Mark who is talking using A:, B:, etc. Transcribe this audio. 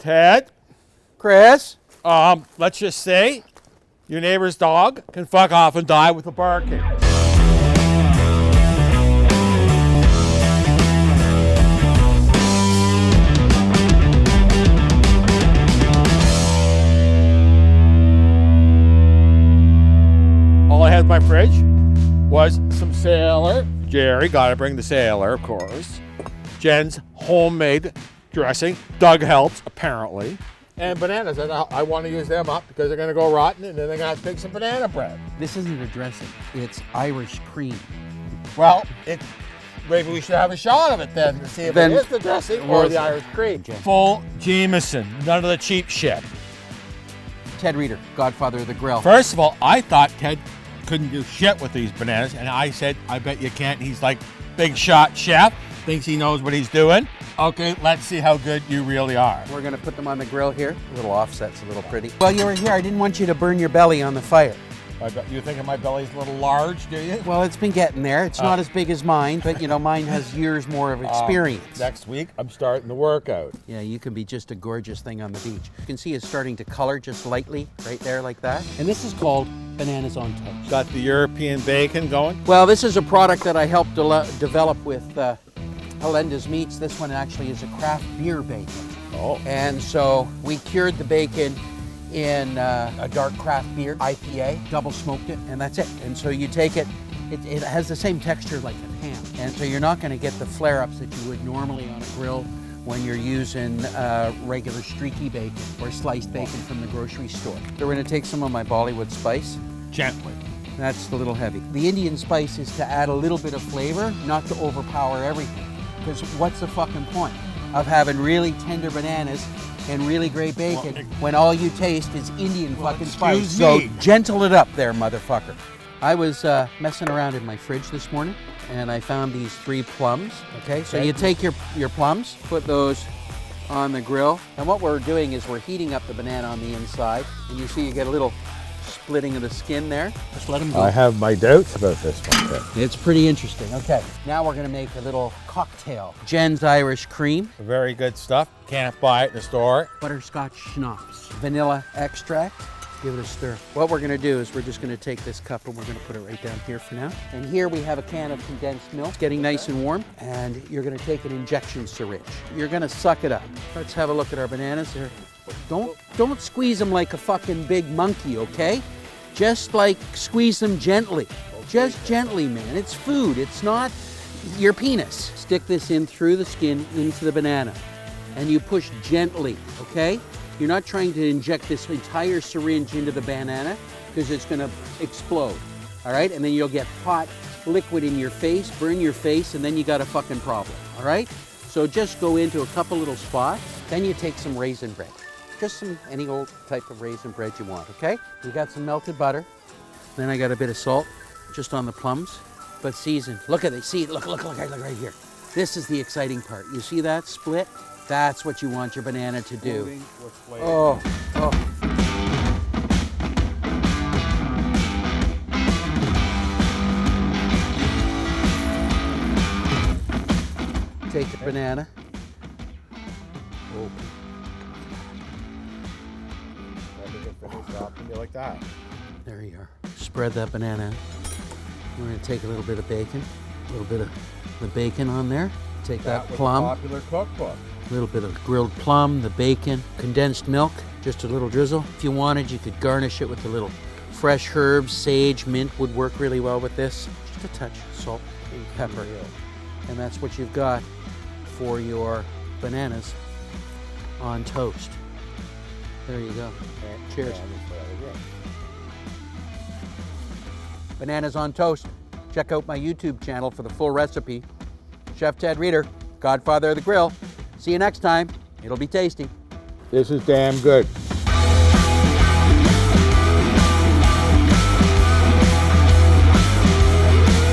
A: Ted,
B: Chris?
A: let's just say your neighbor's dog can fuck off and die with a barking. All I had in my fridge was some Sailor. Jerry, gotta bring the Sailor, of course. Jen's homemade dressing. Doug helps, apparently. And bananas, and I want to use them up because they're going to go rotten, and then they're going to have to take some banana bread.
B: This isn't a dressing. It's Irish cream.
A: Well, maybe we should have a shot of it then to see if it is the dressing or the Irish cream. Full Jameson, none of the cheap shit.
B: Ted Reader, godfather of the grill.
A: First of all, I thought Ted couldn't do shit with these bananas, and I said, I bet you can't. He's like big shot chef, thinks he knows what he's doing. Okay, let's see how good you really are.
B: We're gonna put them on the grill here. A little offset's a little pretty. While you were here, I didn't want you to burn your belly on the fire.
A: You thinking my belly's a little large, do you?
B: Well, it's been getting there. It's not as big as mine, but you know, mine has years more of experience.
A: Next week, I'm starting the workout.
B: Yeah, you can be just a gorgeous thing on the beach. You can see it's starting to color just lightly right there like that. And this is called Bananas on Toast.
A: Got the European bacon going.
B: Well, this is a product that I helped develop with Helenda's Meats. This one actually is a craft beer bacon.
A: Oh.
B: And so we cured the bacon in a dark craft beer, IPA, double smoked it, and that's it. And so you take it, it has the same texture like a ham. And so you're not gonna get the flare-ups that you would normally on a grill when you're using regular streaky bacon or sliced bacon from the grocery store. So we're gonna take some of my Bollywood spice.
A: Gently.
B: That's a little heavy. The Indian spice is to add a little bit of flavor, not to overpower everything. Because what's the fucking point of having really tender bananas and really great bacon when all you taste is Indian fucking spice? So gentle it up there, motherfucker. I was messing around in my fridge this morning and I found these 3 plums. Okay, so you take your plums, put those on the grill, and what we're doing is we're heating up the banana on the inside, and you see you get a little splitting of the skin there. Just let them go.
A: I have my doubts about this one.
B: It's pretty interesting. Okay, now we're gonna make a little cocktail. Jen's Irish cream.
A: Very good stuff. Can't buy it in the store.
B: Butterscotch schnapps. Vanilla extract. Give it a stir. What we're gonna do is we're just gonna take this cup and we're gonna put it right down here for now. And here we have a can of condensed milk. It's getting nice and warm. And you're gonna take an injection syringe. You're gonna suck it up. Let's have a look at our bananas here. Don't squeeze them like a fucking big monkey, okay? Just like squeeze them gently. Just gently, man. It's food. It's not your penis. Stick this in through the skin into the banana. And you push gently, okay? You're not trying to inject this entire syringe into the banana because it's gonna explode, all right? And then you'll get hot liquid in your face, burn your face, and then you got a fucking problem, all right? So just go into a couple little spots. Then you take some raisin bread. Just any old type of raisin bread you want, okay? You got some melted butter. Then I got a bit of salt just on the plums, but seasoned. Look at it, see, look right here. This is the exciting part. You see that split? That's what you want your banana to do. Oh. Take the banana.
A: Like that.
B: There you are. Spread that banana. We're going to take a little bit of bacon, a little bit of the bacon on there. Take that plum.
A: Popular cookbook.
B: A little bit of grilled plum, the bacon, condensed milk, just a little drizzle. If you wanted, you could garnish it with a little fresh herbs, sage, mint would work really well with this. Just a touch, salt and pepper. And that's what you've got for your bananas on toast. There you go. Cheers. Bananas on toast. Check out my YouTube channel for the full recipe. Chef Ted Reader, godfather of the grill. See you next time. It'll be tasty.
A: This is damn good.